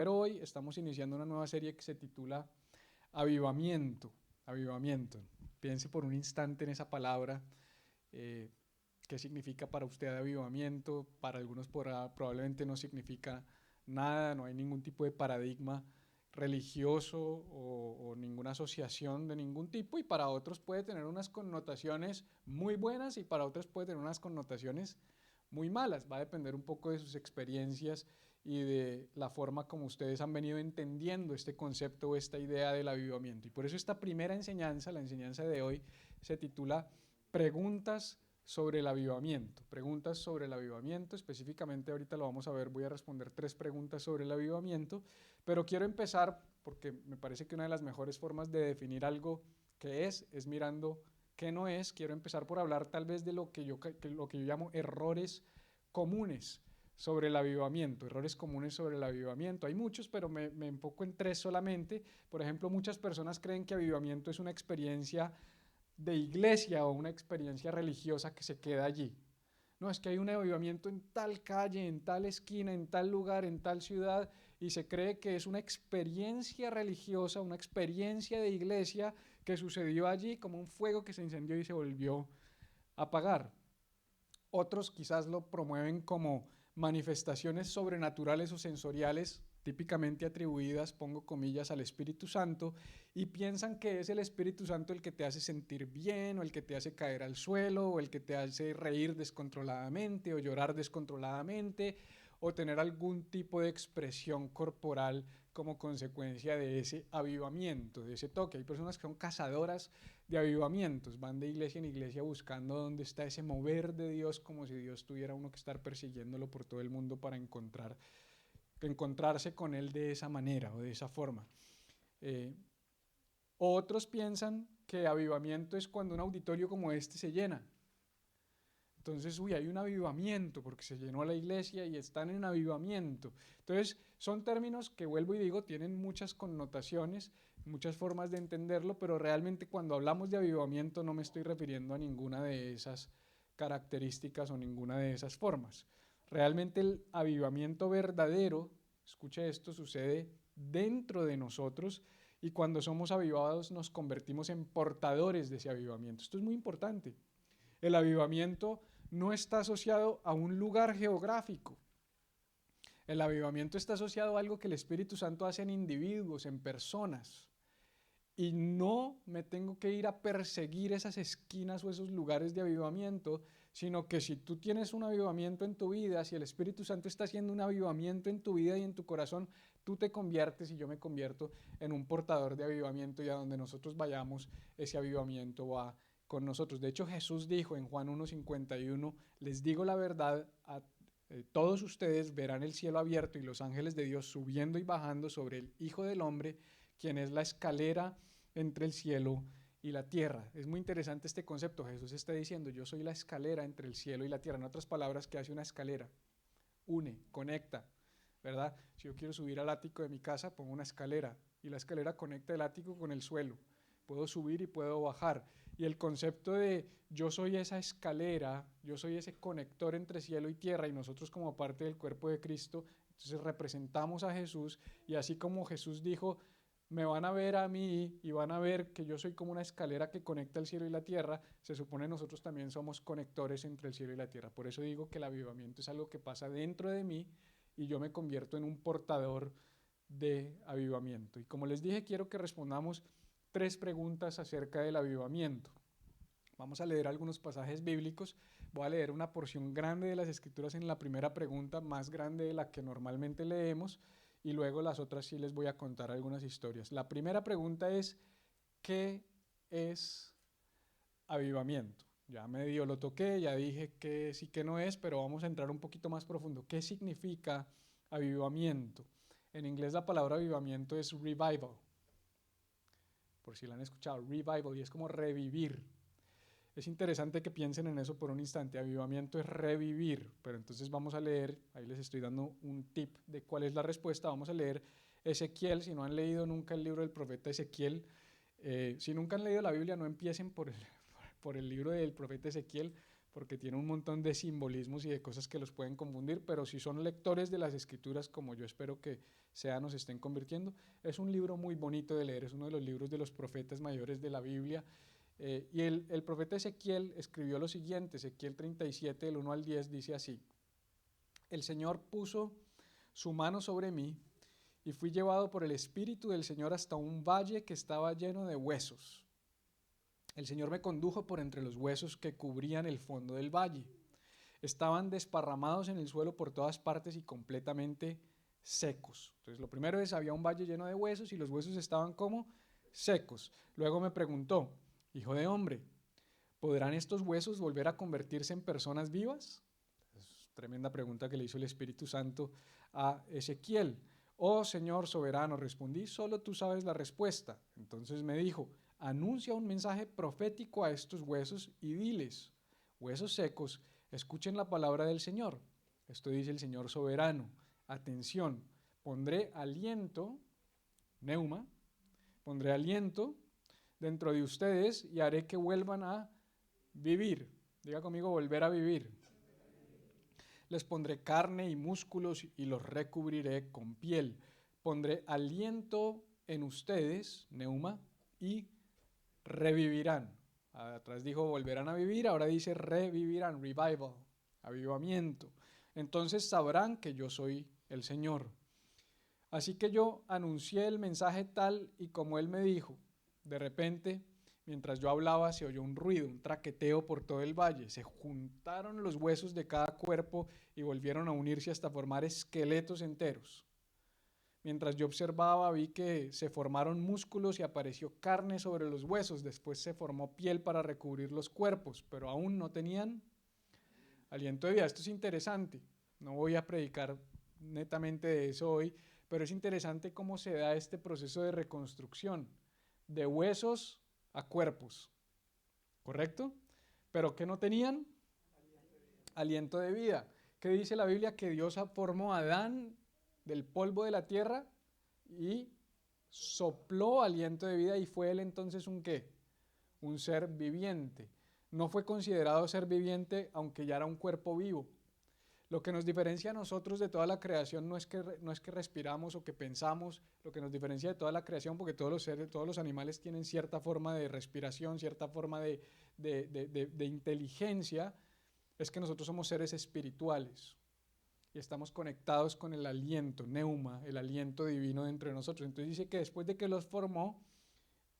Pero hoy estamos iniciando una nueva serie que se titula Avivamiento. Avivamiento. Piense por un instante en esa palabra. ¿Qué significa para usted avivamiento? Para algunos probablemente no significa nada, no hay ningún tipo de paradigma religioso o ninguna asociación de ningún tipo, y para otros puede tener unas connotaciones muy buenas y para otros puede tener unas connotaciones muy malas. Va a depender un poco de sus experiencias y de la forma como ustedes han venido entendiendo este concepto o esta idea del avivamiento. Y por eso esta primera enseñanza, la enseñanza de hoy, se titula Preguntas sobre el avivamiento. Preguntas sobre el avivamiento, específicamente ahorita lo vamos a ver, voy a responder 3 preguntas sobre el avivamiento, pero quiero empezar porque me parece que una de las mejores formas de definir algo que es mirando qué no es. Quiero empezar por hablar tal vez de lo que yo llamo errores comunes sobre el avivamiento, errores comunes sobre el avivamiento. Hay muchos, pero me enfoco en 3 solamente. Por ejemplo, muchas personas creen que avivamiento es una experiencia de iglesia o una experiencia religiosa que se queda allí. No, es que hay un avivamiento en tal calle, en tal esquina, en tal lugar, en tal ciudad, y se cree que es una experiencia religiosa, una experiencia de iglesia que sucedió allí como un fuego que se incendió y se volvió a apagar. Otros quizás lo promueven como manifestaciones sobrenaturales o sensoriales, típicamente atribuidas, pongo comillas, al Espíritu Santo, y piensan que es el Espíritu Santo el que te hace sentir bien, o el que te hace caer al suelo, o el que te hace reír descontroladamente, o llorar descontroladamente, o tener algún tipo de expresión corporal como consecuencia de ese avivamiento, de ese toque. Hay personas que son cazadoras de avivamientos, van de iglesia en iglesia buscando dónde está ese mover de Dios, como si Dios tuviera uno que estar persiguiéndolo por todo el mundo para encontrarse con Él de esa manera o de esa forma. Otros piensan que avivamiento es cuando un auditorio como este se llena. Entonces, hay un avivamiento porque se llenó la iglesia y están en avivamiento. Entonces, son términos que, vuelvo y digo, tienen muchas connotaciones, muchas formas de entenderlo, pero realmente cuando hablamos de avivamiento no me estoy refiriendo a ninguna de esas características o ninguna de esas formas. Realmente el avivamiento verdadero, escuche esto, sucede dentro de nosotros, y cuando somos avivados nos convertimos en portadores de ese avivamiento. Esto es muy importante. El avivamiento no está asociado a un lugar geográfico. El avivamiento está asociado a algo que el Espíritu Santo hace en individuos, en personas. Y no me tengo que ir a perseguir esas esquinas o esos lugares de avivamiento, sino que si tú tienes un avivamiento en tu vida, si el Espíritu Santo está haciendo un avivamiento en tu vida y en tu corazón, tú te conviertes y yo me convierto en un portador de avivamiento, y a donde nosotros vayamos, ese avivamiento va con nosotros. De hecho, Jesús dijo en Juan 1:51, les digo la verdad, todos ustedes verán el cielo abierto y los ángeles de Dios subiendo y bajando sobre el Hijo del Hombre, quien es la escalera entre el cielo y la tierra. Es muy interesante este concepto. Jesús está diciendo, yo soy la escalera entre el cielo y la tierra. En otras palabras, ¿qué hace una escalera? Une, conecta, ¿verdad? Si yo quiero subir al ático de mi casa, pongo una escalera y la escalera conecta el ático con el suelo. Puedo subir y puedo bajar. Y el concepto de yo soy esa escalera, yo soy ese conector entre cielo y tierra, y nosotros como parte del cuerpo de Cristo, entonces representamos a Jesús, y así como Jesús dijo, me van a ver a mí y van a ver que yo soy como una escalera que conecta el cielo y la tierra, se supone nosotros también somos conectores entre el cielo y la tierra. Por eso digo que el avivamiento es algo que pasa dentro de mí y yo me convierto en un portador de avivamiento. Y como les dije, quiero que respondamos 3 preguntas acerca del avivamiento. Vamos a leer algunos pasajes bíblicos. Voy a leer una porción grande de las Escrituras en la primera pregunta, más grande de la que normalmente leemos, y luego las otras sí les voy a contar algunas historias. La primera pregunta es, ¿qué es avivamiento? Ya medio lo toqué, ya dije que sí que no es, pero vamos a entrar un poquito más profundo. ¿Qué significa avivamiento? En inglés la palabra avivamiento es revival, por si la han escuchado, revival, y es como revivir. Es interesante que piensen en eso por un instante. Avivamiento es revivir, pero entonces vamos a leer, ahí les estoy dando un tip de cuál es la respuesta. Vamos a leer Ezequiel. Si no han leído nunca el libro del profeta Ezequiel, si nunca han leído la Biblia, no empiecen por el libro del profeta Ezequiel, porque tiene un montón de simbolismos y de cosas que los pueden confundir, pero si son lectores de las Escrituras, como yo espero que sean o se estén convirtiendo, es un libro muy bonito de leer, es uno de los libros de los profetas mayores de la Biblia. Y el profeta Ezequiel escribió lo siguiente, Ezequiel 37, del 1 al 10, dice así: el Señor puso su mano sobre mí y fui llevado por el Espíritu del Señor hasta un valle que estaba lleno de huesos. El Señor me condujo por entre los huesos que cubrían el fondo del valle. Estaban desparramados en el suelo por todas partes y completamente secos. Entonces, lo primero es, había un valle lleno de huesos y los huesos estaban como secos. Luego me preguntó, hijo de hombre, ¿podrán estos huesos volver a convertirse en personas vivas? Es tremenda pregunta que le hizo el Espíritu Santo a Ezequiel. Oh Señor soberano, respondí, solo tú sabes la respuesta. Entonces me dijo, anuncia un mensaje profético a estos huesos y diles, huesos secos, escuchen la palabra del Señor. Esto dice el Señor soberano. Atención, pondré aliento, neuma, pondré aliento dentro de ustedes y haré que vuelvan a vivir. Diga conmigo, volver a vivir. Les pondré carne y músculos y los recubriré con piel. Pondré aliento en ustedes, neuma, y revivirán. Atrás dijo volverán a vivir, ahora dice revivirán, revival, avivamiento. Entonces sabrán que yo soy el Señor. Así que yo anuncié el mensaje tal y como él me dijo. De repente, mientras yo hablaba, se oyó un ruido, un traqueteo por todo el valle. Se juntaron los huesos de cada cuerpo y volvieron a unirse hasta formar esqueletos enteros. Mientras yo observaba, vi que se formaron músculos y apareció carne sobre los huesos. Después se formó piel para recubrir los cuerpos, pero aún no tenían aliento de vida. Esto es interesante. No voy a predicar netamente de eso hoy, pero es interesante cómo se da este proceso de reconstrucción, de huesos a cuerpos, ¿correcto? Pero ¿qué no tenían? Aliento de vida. ¿Qué dice la Biblia? Que Dios formó a Adán del polvo de la tierra y sopló aliento de vida y fue él entonces un ¿qué? Un ser viviente. No fue considerado ser viviente aunque ya era un cuerpo vivo. Lo que nos diferencia a nosotros de toda la creación no es que respiramos o que pensamos, lo que nos diferencia de toda la creación, porque todos los seres, todos los animales tienen cierta forma de respiración, cierta forma de inteligencia, es que nosotros somos seres espirituales y estamos conectados con el aliento, neuma, el aliento divino dentro de nosotros. Entonces dice que después de que los formó,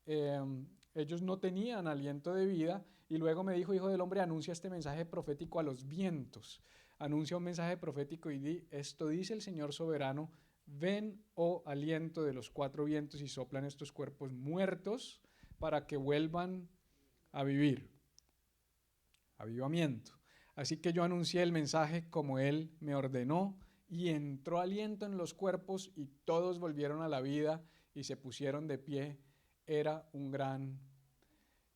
ellos no tenían aliento de vida y luego me dijo, hijo del hombre, anuncia este mensaje profético a los vientos. Anuncia un mensaje profético y di, esto dice el Señor soberano, ven, oh aliento de los cuatro vientos y soplan estos cuerpos muertos para que vuelvan a vivir. Avivamiento. Así que yo anuncié el mensaje como Él me ordenó y entró aliento en los cuerpos y todos volvieron a la vida y se pusieron de pie. Era un gran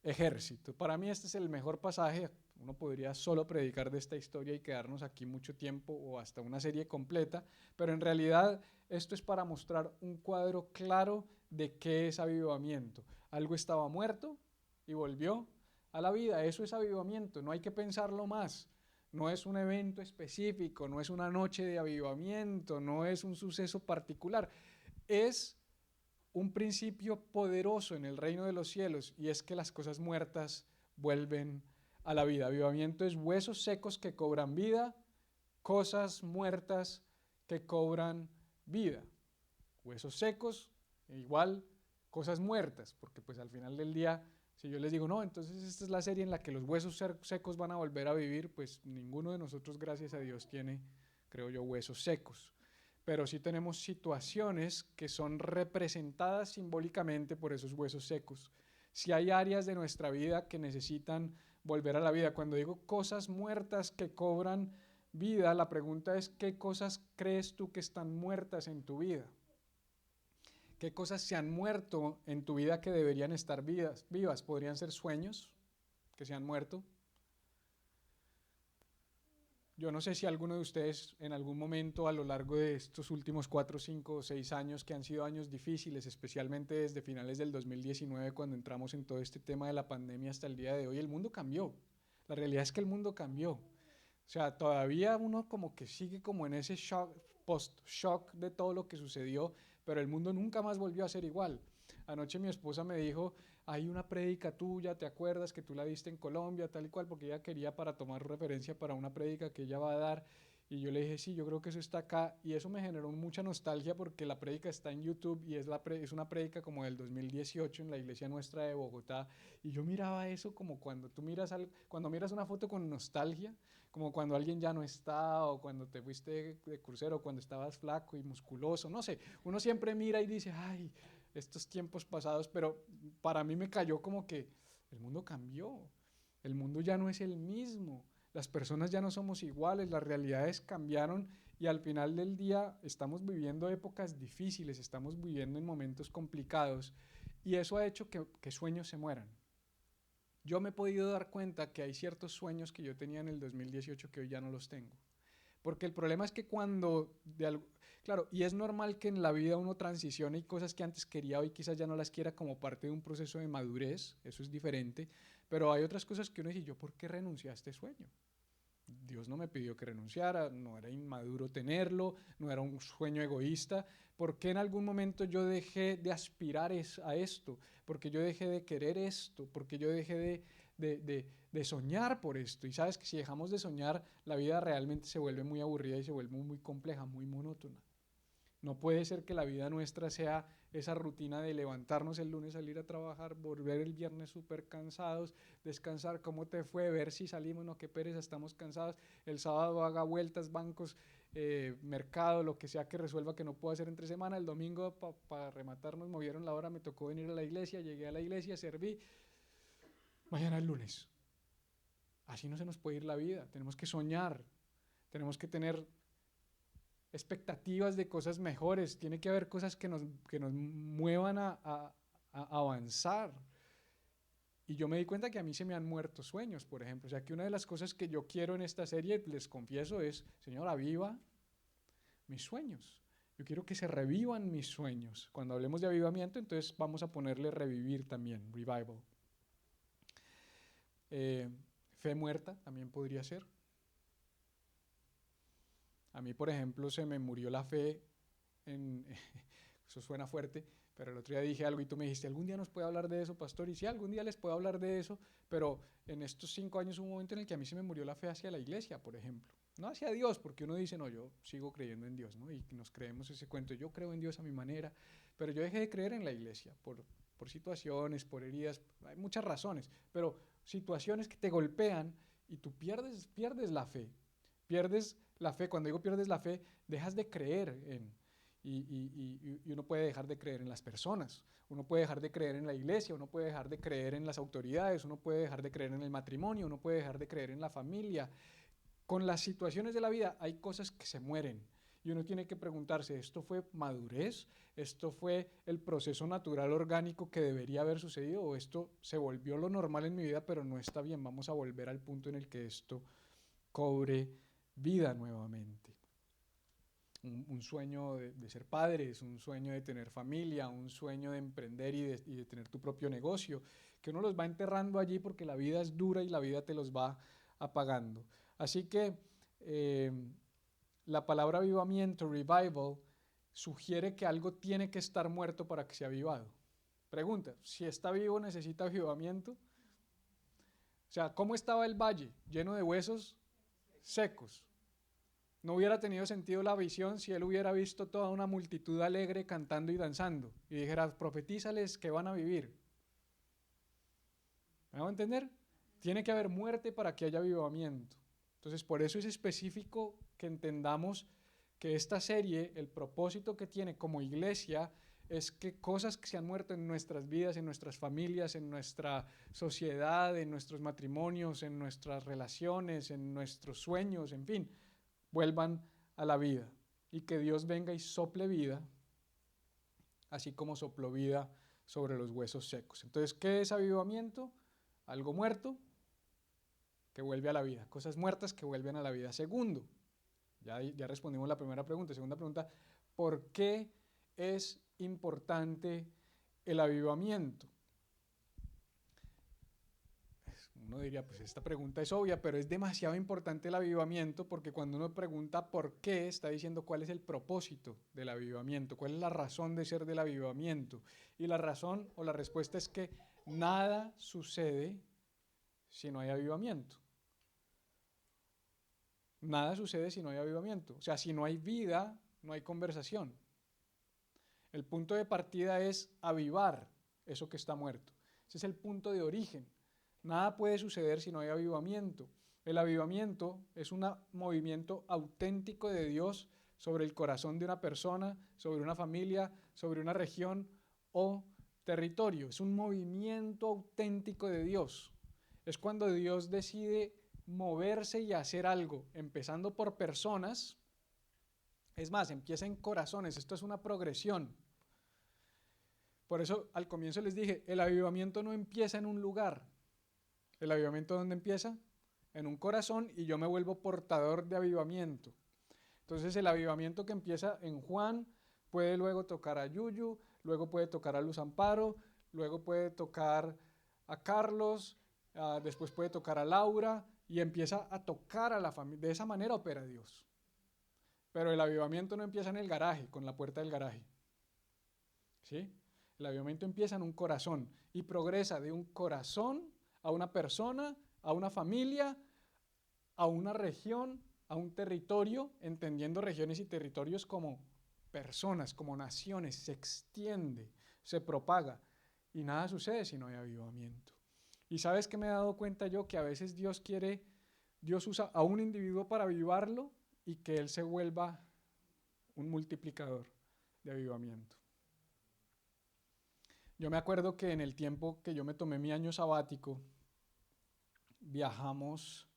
ejército. Para mí este es el mejor pasaje. Uno podría solo predicar de esta historia y quedarnos aquí mucho tiempo o hasta una serie completa, pero en realidad esto es para mostrar un cuadro claro de qué es avivamiento. Algo estaba muerto y volvió a la vida. Eso es avivamiento, no hay que pensarlo más. No es un evento específico, no es una noche de avivamiento, no es un suceso particular. Es un principio poderoso en el reino de los cielos y es que las cosas muertas vuelven a la vida. Avivamiento es huesos secos que cobran vida, cosas muertas que cobran vida. Huesos secos, igual cosas muertas, porque pues al final del día, si yo les digo, no, entonces esta es la serie en la que los huesos secos van a volver a vivir, pues ninguno de nosotros, gracias a Dios, tiene, creo yo, huesos secos. Pero sí tenemos situaciones que son representadas simbólicamente por esos huesos secos. Si hay áreas de nuestra vida que necesitan volver a la vida, cuando digo cosas muertas que cobran vida, la pregunta es, ¿qué cosas crees tú que están muertas en tu vida? ¿Qué cosas se han muerto en tu vida que deberían estar vivas? ¿Podrían ser sueños que se han muerto? Yo no sé si alguno de ustedes en algún momento a lo largo de estos últimos 4, 5 o 6 años, que han sido años difíciles, especialmente desde finales del 2019, cuando entramos en todo este tema de la pandemia hasta el día de hoy, el mundo cambió. La realidad es que el mundo cambió. O sea, todavía uno como que sigue como en ese shock, post-shock de todo lo que sucedió, pero el mundo nunca más volvió a ser igual. Anoche mi esposa me dijo, hay una prédica tuya, ¿te acuerdas que tú la diste en Colombia, tal y cual? Porque ella quería para tomar referencia para una prédica que ella va a dar. Y yo le dije, sí, yo creo que eso está acá. Y eso me generó mucha nostalgia porque la prédica está en YouTube y es una prédica como del 2018 en la iglesia nuestra de Bogotá. Y yo miraba eso como cuando tú miras, cuando miras una foto con nostalgia, como cuando alguien ya no está, o cuando te fuiste de crucero, cuando estabas flaco y musculoso, no sé, uno siempre mira y dice, ay, estos tiempos pasados, pero para mí me cayó como que el mundo cambió, el mundo ya no es el mismo, las personas ya no somos iguales, las realidades cambiaron y al final del día estamos viviendo épocas difíciles, estamos viviendo en momentos complicados y eso ha hecho que sueños se mueran. Yo me he podido dar cuenta que hay ciertos sueños que yo tenía en el 2018 que hoy ya no los tengo. Porque el problema es que claro, y es normal que en la vida uno transicione y cosas que antes quería hoy quizás ya no las quiera como parte de un proceso de madurez, eso es diferente, pero hay otras cosas que uno dice, ¿yo por qué renuncié a este sueño? Dios no me pidió que renunciara, no era inmaduro tenerlo, no era un sueño egoísta. ¿Por qué en algún momento yo dejé de aspirar a esto? ¿Por qué yo dejé de querer esto? ¿Por qué yo dejé de soñar por esto? Y sabes que si dejamos de soñar, la vida realmente se vuelve muy aburrida y se vuelve muy compleja, muy monótona. No puede ser que la vida nuestra sea esa rutina de levantarnos el lunes, salir a trabajar, volver el viernes súper cansados, descansar, cómo te fue, ver si salimos, no, qué pereza, estamos cansados, el sábado haga vueltas, bancos, mercado, lo que sea que resuelva que no puedo hacer entre semana, el domingo para rematar nos movieron la hora, me tocó venir a la iglesia, llegué a la iglesia, serví, mañana es lunes. Así no se nos puede ir la vida, tenemos que soñar, tenemos que tener expectativas de cosas mejores, tiene que haber cosas que nos muevan a avanzar. Y yo me di cuenta que a mí se me han muerto sueños, por ejemplo. O sea, que una de las cosas que yo quiero en esta serie, les confieso, es, Señor, aviva mis sueños. Yo quiero que se revivan mis sueños. Cuando hablemos de avivamiento, entonces vamos a ponerle revivir también, revival. Fe muerta también podría ser. A mí, por ejemplo, se me murió la fe en, eso suena fuerte, pero el otro día dije algo y tú me dijiste, ¿algún día nos puede hablar de eso, pastor? Y sí, algún día les puedo hablar de eso, pero en estos 5 años hubo un momento en el que a mí se me murió la fe hacia la iglesia, por ejemplo. No hacia Dios, porque uno dice, no, yo sigo creyendo en Dios, ¿no? Y nos creemos ese cuento, yo creo en Dios a mi manera, pero yo dejé de creer en la iglesia por situaciones, por heridas, hay muchas razones, pero situaciones que te golpean y tú pierdes la fe. Pierdes la fe, cuando digo pierdes la fe, dejas de creer y uno puede dejar de creer en las personas, uno puede dejar de creer en la iglesia, uno puede dejar de creer en las autoridades, uno puede dejar de creer en el matrimonio, uno puede dejar de creer en la familia. Con las situaciones de la vida hay cosas que se mueren y uno tiene que preguntarse, ¿esto fue madurez? ¿Esto fue el proceso natural orgánico que debería haber sucedido? ¿O esto se volvió lo normal en mi vida pero no está bien? Vamos a volver al punto en el que esto cobre vida nuevamente. Un sueño de ser padres, un sueño de tener familia, un sueño de emprender y de tener tu propio negocio, que uno los va enterrando allí porque la vida es dura y la vida te los va apagando. Así que la palabra avivamiento, revival, sugiere que algo tiene que estar muerto para que sea avivado. Pregunta, si está vivo necesita avivamiento. O sea, ¿cómo estaba el valle? Lleno de huesos secos. No hubiera tenido sentido la visión si él hubiera visto toda una multitud alegre cantando y danzando y dijera, profetízales que van a vivir. ¿Me hago entender? Tiene que haber muerte para que haya avivamiento. Entonces, por eso es específico que entendamos que esta serie, el propósito que tiene como iglesia, es que cosas que se han muerto en nuestras vidas, en nuestras familias, en nuestra sociedad, en nuestros matrimonios, en nuestras relaciones, en nuestros sueños, en fin, vuelvan a la vida y que Dios venga y sople vida, así como sopló vida sobre los huesos secos. Entonces, ¿qué es avivamiento? Algo muerto que vuelve a la vida, cosas muertas que vuelven a la vida. Segundo, ya respondimos la primera pregunta. Segunda pregunta, ¿por qué es importante el avivamiento? Uno diría, pues esta pregunta es obvia, pero es demasiado importante el avivamiento porque cuando uno pregunta por qué, está diciendo cuál es el propósito del avivamiento, cuál es la razón de ser del avivamiento. Y la razón o la respuesta es que nada sucede si no hay avivamiento. Nada sucede si no hay avivamiento. O sea, si no hay vida, no hay conversación. El punto de partida es avivar eso que está muerto. Ese es el punto de origen. Nada puede suceder si no hay avivamiento. El avivamiento es un movimiento auténtico de Dios sobre el corazón de una persona, sobre una familia, sobre una región o territorio. Es un movimiento auténtico de Dios. Es cuando Dios decide moverse y hacer algo, empezando por personas. Es más, empieza en corazones. Esto es una progresión. Por eso al comienzo les dije, el avivamiento no empieza en un lugar. ¿El avivamiento dónde empieza? En un corazón y yo me vuelvo portador de avivamiento. Entonces el avivamiento que empieza en Juan puede luego tocar a Yuyu, luego puede tocar a Luz Amparo, luego puede tocar a Carlos, después puede tocar a Laura y empieza a tocar a la familia. De esa manera opera Dios. Pero el avivamiento no empieza en el garaje, con la puerta del garaje. ¿Sí? El avivamiento empieza en un corazón y progresa de un corazón a una persona, a una familia, a una región, a un territorio, entendiendo regiones y territorios como personas, como naciones, se extiende, se propaga y nada sucede si no hay avivamiento. Y sabes que me he dado cuenta yo que a veces Dios usa a un individuo para avivarlo y que él se vuelva un multiplicador de avivamiento. Yo me acuerdo que en el tiempo que yo me tomé mi año sabático, viajamos,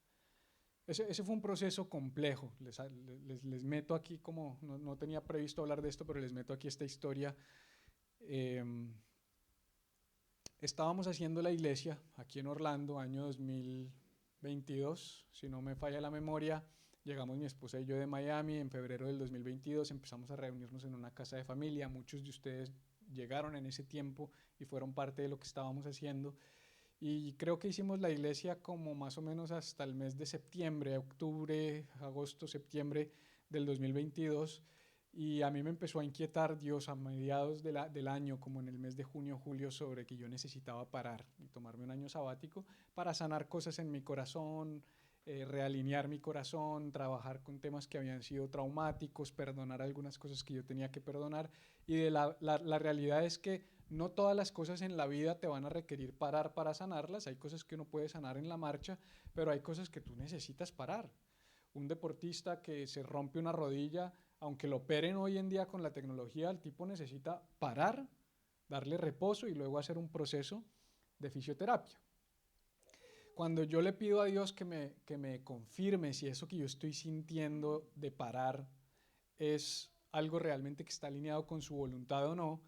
ese fue un proceso complejo, les meto aquí como, no tenía previsto hablar de esto, pero les meto aquí esta historia. Estábamos haciendo la iglesia aquí en Orlando, año 2022, si no me falla la memoria, llegamos mi esposa y yo de Miami en febrero del 2022, empezamos a reunirnos en una casa de familia, muchos de ustedes llegaron en ese tiempo y fueron parte de lo que estábamos haciendo. Y creo que hicimos la iglesia como más o menos hasta el mes de septiembre, octubre, agosto, septiembre del 2022. Y a mí me empezó a inquietar Dios a mediados del año, como en el mes de junio, julio, sobre que yo necesitaba parar y tomarme un año sabático para sanar cosas en mi corazón, realinear mi corazón, trabajar con temas que habían sido traumáticos, perdonar algunas cosas que yo tenía que perdonar. Y la realidad es que no todas las cosas en la vida te van a requerir parar para sanarlas. Hay cosas que uno puede sanar en la marcha, pero hay cosas que tú necesitas parar. Un deportista que se rompe una rodilla, aunque lo operen hoy en día con la tecnología, el tipo necesita parar, darle reposo y luego hacer un proceso de fisioterapia. Cuando yo le pido a Dios que me confirme si eso que yo estoy sintiendo de parar es algo realmente que está alineado con su voluntad o no,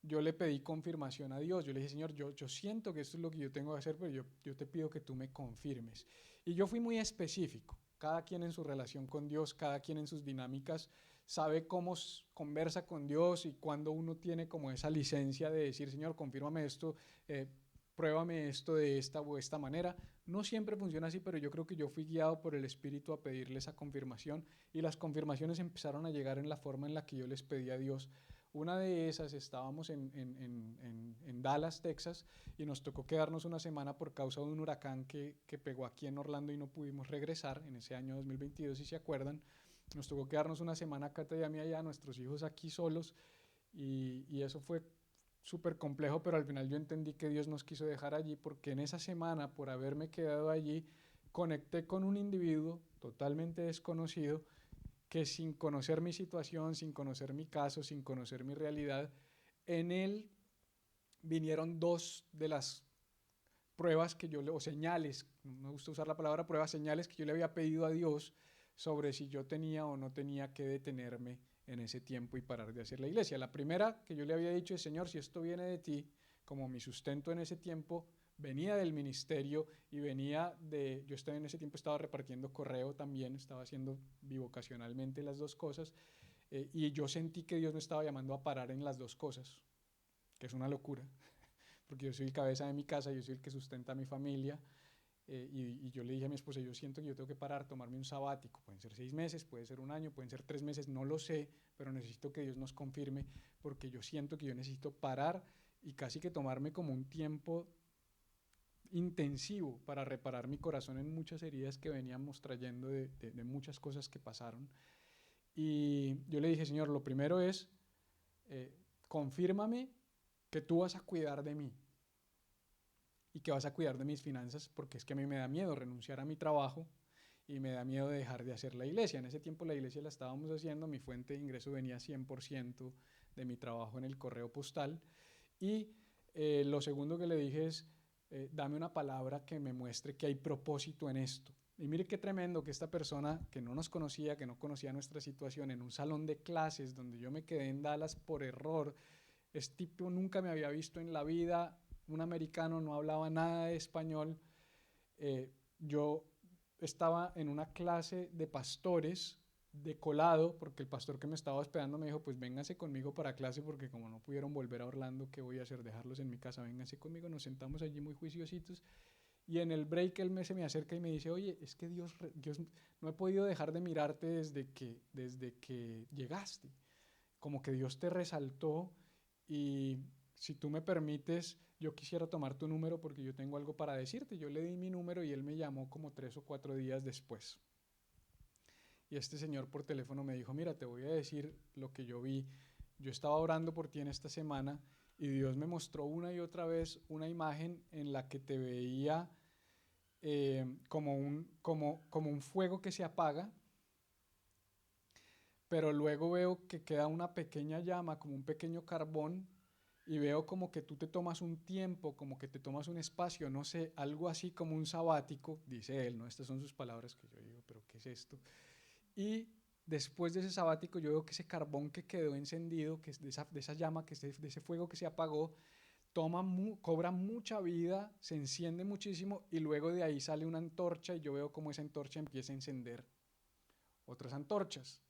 yo le pedí confirmación a Dios. Yo le dije, Señor, yo siento que esto es lo que yo tengo que hacer, pero yo te pido que tú me confirmes. Y yo fui muy específico. Cada quien en su relación con Dios, cada quien en sus dinámicas, sabe cómo conversa con Dios y cuando uno tiene como esa licencia de decir, Señor, confírmame esto, pruébame esto de esta o esta manera. No siempre funciona así, pero yo creo que yo fui guiado por el Espíritu a pedirle esa confirmación y las confirmaciones empezaron a llegar en la forma en la que yo les pedí a Dios. Una de esas, estábamos en Dallas, Texas, y nos tocó quedarnos una semana por causa de un huracán que pegó aquí en Orlando y no pudimos regresar en ese año 2022, si se acuerdan. Nos tocó quedarnos una semana Cata y a mí allá, nuestros hijos aquí solos, y eso fue súper complejo, pero al final yo entendí que Dios nos quiso dejar allí porque en esa semana, por haberme quedado allí, conecté con un individuo totalmente desconocido que sin conocer mi situación, sin conocer mi caso, sin conocer mi realidad, en él vinieron dos de las pruebas que yo, o señales, no me gusta usar la palabra pruebas, señales que yo le había pedido a Dios sobre si yo tenía o no tenía que detenerme en ese tiempo y parar de hacer la iglesia. La primera que yo le había dicho es, Señor, si esto viene de ti, como mi sustento en ese tiempo, venía del ministerio y venía de, yo en ese tiempo estaba repartiendo correo también, estaba haciendo bivocacionalmente las dos cosas, y yo sentí que Dios me estaba llamando a parar en las dos cosas, que es una locura, porque yo soy el cabeza de mi casa, yo soy el que sustenta a mi familia, y yo le dije a mi esposa, yo siento que yo tengo que parar, tomarme un sabático, pueden ser 6 meses, puede ser un año, pueden ser 3 meses, no lo sé, pero necesito que Dios nos confirme, porque yo siento que yo necesito parar y casi que tomarme como un tiempo intensivo para reparar mi corazón en muchas heridas que veníamos trayendo de muchas cosas que pasaron. Y yo le dije, Señor, lo primero es, confírmame que tú vas a cuidar de mí y que vas a cuidar de mis finanzas, porque es que a mí me da miedo renunciar a mi trabajo y me da miedo dejar de hacer la iglesia. En ese tiempo la iglesia la estábamos haciendo, mi fuente de ingreso venía 100% de mi trabajo en el correo postal. Y lo segundo que le dije es, dame una palabra que me muestre que hay propósito en esto. Y mire qué tremendo que esta persona que no nos conocía, que no conocía nuestra situación, en un salón de clases donde yo me quedé en Dallas por error, este tipo nunca me había visto en la vida, un americano, no hablaba nada de español. Yo estaba en una clase de pastores de colado, porque el pastor que me estaba hospedando me dijo, pues vénganse conmigo para clase, porque como no pudieron volver a Orlando, ¿qué voy a hacer? Dejarlos en mi casa, vénganse conmigo. Nos sentamos allí muy juiciositos, y en el break él se me acerca y me dice, oye, es que Dios, no he podido dejar de mirarte desde que llegaste, como que Dios te resaltó, y si tú me permites, yo quisiera tomar tu número porque yo tengo algo para decirte. Yo le di mi número y él me llamó como 3 o 4 días después. Y este señor por teléfono me dijo, mira, te voy a decir lo que yo vi. Yo estaba orando por ti en esta semana y Dios me mostró una y otra vez una imagen en la que te veía como un fuego que se apaga, pero luego veo que queda una pequeña llama, como un pequeño carbón, y veo como que tú te tomas un tiempo, como que te tomas un espacio, no sé, algo así como un sabático, dice él, ¿no? Estas son sus palabras que yo digo, pero ¿qué es esto? Y después de ese sabático yo veo que ese carbón que quedó encendido, que es de esa llama, que es de ese fuego que se apagó, cobra mucha vida, se enciende muchísimo y luego de ahí sale una antorcha y yo veo como esa antorcha empieza a encender otras antorchas.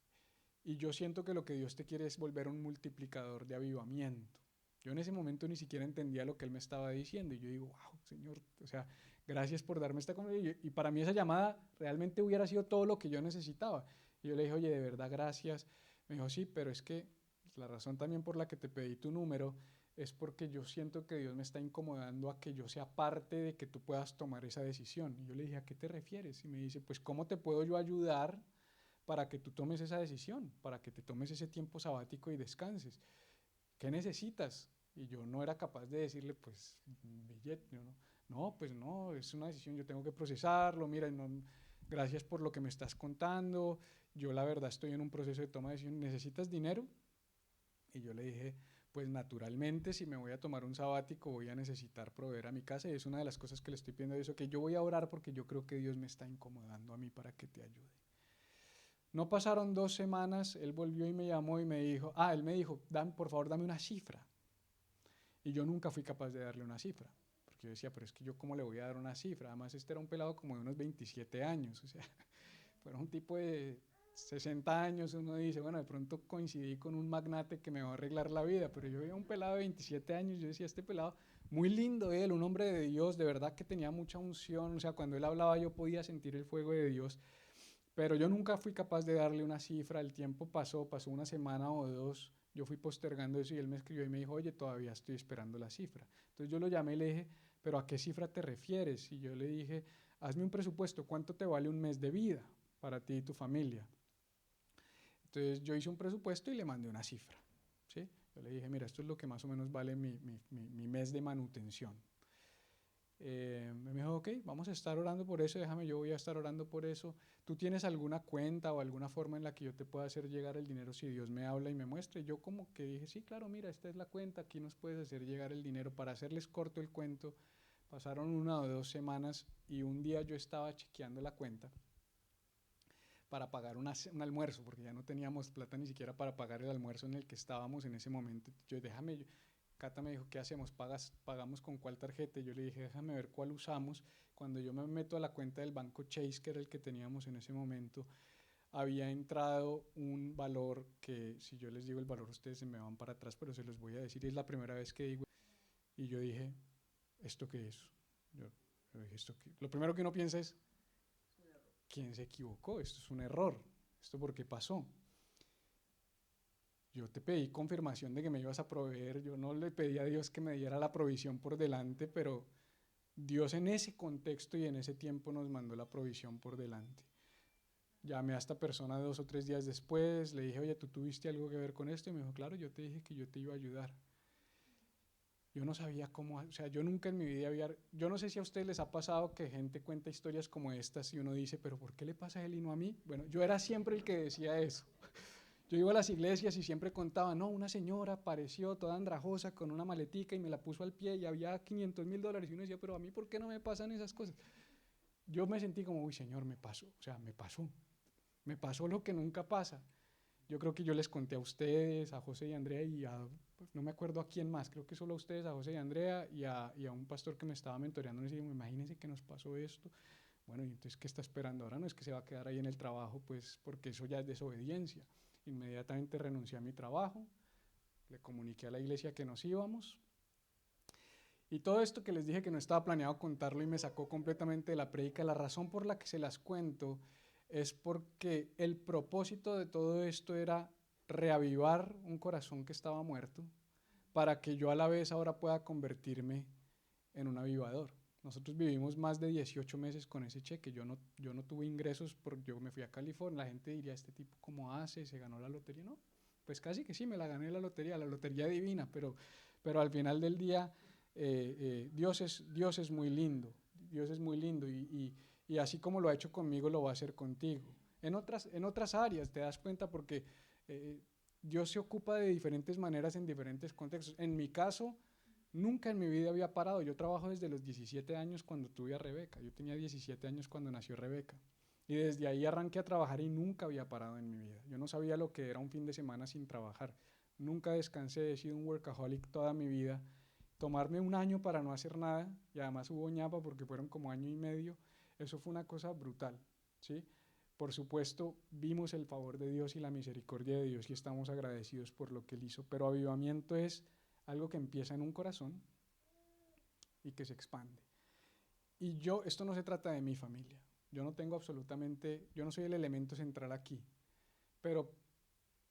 Y yo siento que lo que Dios te quiere es volver un multiplicador de avivamiento. Yo en ese momento ni siquiera entendía lo que él me estaba diciendo y yo digo, wow, Señor, o sea, gracias por darme esta conversación. Y para mí esa llamada realmente hubiera sido todo lo que yo necesitaba. Y yo le dije, oye, de verdad, gracias. Me dijo, sí, pero es que la razón también por la que te pedí tu número es porque yo siento que Dios me está incomodando a que yo sea parte de que tú puedas tomar esa decisión. Y yo le dije, ¿a qué te refieres? Y me dice, pues, ¿cómo te puedo yo ayudar para que tú tomes esa decisión, para que te tomes ese tiempo sabático y descanses? ¿Qué necesitas? Y yo no era capaz de decirle, pues, billete, ¿no? No, pues no, es una decisión, yo tengo que procesarlo, mira, no, gracias por lo que me estás contando, yo la verdad estoy en un proceso de toma de decisión, ¿necesitas dinero? Y yo le dije, pues naturalmente, si me voy a tomar un sabático, voy a necesitar proveer a mi casa, y es una de las cosas que le estoy pidiendo a Dios, que yo voy a orar porque yo creo que Dios me está incomodando a mí para que te ayude. No pasaron 2 semanas, él volvió y me llamó y me dijo, él me dijo, por favor, dame una cifra. Y yo nunca fui capaz de darle una cifra, porque yo decía, pero es que yo cómo le voy a dar una cifra. Además, este era un pelado como de unos 27 años, o sea, fuera un tipo de 60 años, uno dice, bueno, de pronto coincidí con un magnate que me va a arreglar la vida, pero yo veía un pelado de 27 años, yo decía, este pelado, muy lindo él, un hombre de Dios, de verdad que tenía mucha unción, o sea, cuando él hablaba yo podía sentir el fuego de Dios, pero yo nunca fui capaz de darle una cifra. El tiempo pasó una semana o dos, yo fui postergando eso y él me escribió y me dijo, oye, todavía estoy esperando la cifra. Entonces yo lo llamé y le dije, pero ¿a qué cifra te refieres? Y yo le dije, hazme un presupuesto, ¿cuánto te vale un mes de vida para ti y tu familia? Entonces yo hice un presupuesto y le mandé una cifra, ¿sí? Yo le dije, mira, esto es lo que más o menos vale mi mes de manutención. Me dijo, ok, vamos a estar orando por eso, yo voy a estar orando por eso. ¿Tú tienes alguna cuenta o alguna forma en la que yo te pueda hacer llegar el dinero si Dios me habla y me muestre? Yo como que dije, sí, claro, mira, esta es la cuenta, aquí nos puedes hacer llegar el dinero. Para hacerles corto el cuento, pasaron 1 o 2 semanas y un día yo estaba chequeando la cuenta para pagar un almuerzo, porque ya no teníamos plata ni siquiera para pagar el almuerzo en el que estábamos en ese momento. Cata me dijo, ¿qué hacemos? ¿Pagamos con cuál tarjeta? Y yo le dije, déjame ver cuál usamos. Cuando yo me meto a la cuenta del banco Chase, que era el que teníamos en ese momento, había entrado un valor que, si yo les digo el valor, ustedes se me van para atrás, pero se los voy a decir, es la primera vez que digo. Y yo dije, ¿esto qué es? Yo, Pero dije, lo primero que uno piensa es, ¿quién se equivocó? Esto es un error. ¿Esto por qué pasó? Yo te pedí confirmación de que me ibas a proveer. Yo no le pedí a Dios que me diera la provisión por delante, pero Dios en ese contexto y en ese tiempo nos mandó la provisión por delante. Llamé a esta persona 2 o 3 días después, le dije, oye, ¿tú tuviste algo que ver con esto? Y me dijo, claro, yo te dije que yo te iba a ayudar. Yo no sabía cómo, o sea, yo nunca en mi vida había, yo no sé si a ustedes les ha pasado que gente cuenta historias como estas y uno dice, pero ¿por qué le pasa a él y no a mí? Bueno, yo era siempre el que decía eso. Yo iba a las iglesias y siempre contaba, no, una señora apareció toda andrajosa con una maletica y me la puso al pie y había $500,000 y uno decía, pero a mí ¿por qué no me pasan esas cosas? Yo me sentí como, uy, Señor, me pasó, o sea, me pasó lo que nunca pasa. Yo creo que yo les conté a ustedes, a José y Andrea y pues, no me acuerdo a quién más, creo que solo a ustedes, a José y Andrea y a un pastor que me estaba mentoreando, y decía, imagínense que nos pasó esto. Bueno, y entonces, ¿qué está esperando ahora? No es que se va a quedar ahí en el trabajo, pues porque eso ya es desobediencia. Inmediatamente renuncié a mi trabajo, le comuniqué a la iglesia que nos íbamos. Y todo esto que les dije que no estaba planeado contarlo y me sacó completamente de la prédica, la razón por la que se las cuento es porque el propósito de todo esto era reavivar un corazón que estaba muerto para que yo a la vez ahora pueda convertirme en un avivador. Nosotros vivimos más de 18 meses con ese cheque. Yo no tuve ingresos porque yo me fui a California. La gente diría, ¿este tipo cómo hace? ¿Se ganó la lotería? No, pues casi que sí, me la gané la lotería divina, pero al final del día Dios es muy lindo. Dios es muy lindo y así como lo ha hecho conmigo, lo va a hacer contigo. En otras áreas, te das cuenta porque Dios se ocupa de diferentes maneras en diferentes contextos. En mi caso, nunca en mi vida había parado. Yo trabajo desde los 17 años cuando tuve a Rebeca. Yo tenía 17 años cuando nació Rebeca. Y desde ahí arranqué a trabajar y nunca había parado en mi vida. Yo no sabía lo que era un fin de semana sin trabajar. Nunca descansé, he sido un workaholic toda mi vida. Tomarme un año para no hacer nada, y además hubo ñapa porque fueron como año y medio, eso fue una cosa brutal, ¿sí? Por supuesto, vimos el favor de Dios y la misericordia de Dios y estamos agradecidos por lo que Él hizo, pero avivamiento es algo que empieza en un corazón y que se expande. Y esto no se trata de mi familia, yo no tengo absolutamente, yo no soy el elemento central aquí, pero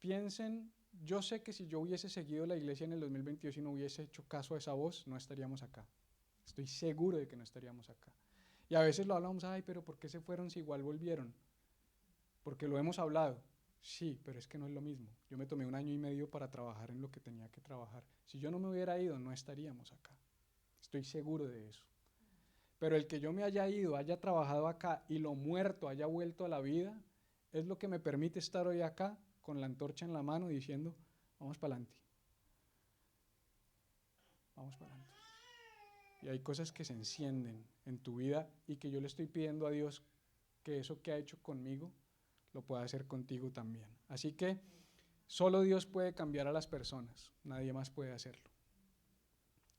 piensen, yo sé que si yo hubiese seguido la iglesia en el 2022 y no hubiese hecho caso a esa voz, no estaríamos acá. Estoy seguro de que no estaríamos acá. Y a veces lo hablamos, ay, pero ¿por qué se fueron si igual volvieron? Porque lo hemos hablado. Sí, pero es que no es lo mismo. Yo me tomé un año y medio para trabajar en lo que tenía que trabajar. Si yo no me hubiera ido, no estaríamos acá. Estoy seguro de eso. Pero el que yo me haya ido, haya trabajado acá y lo muerto haya vuelto a la vida, es lo que me permite estar hoy acá con la antorcha en la mano diciendo, vamos para adelante. Vamos para adelante. Y hay cosas que se encienden en tu vida y que yo le estoy pidiendo a Dios que eso que ha hecho conmigo lo pueda hacer contigo también. Así que solo Dios puede cambiar a las personas, nadie más puede hacerlo.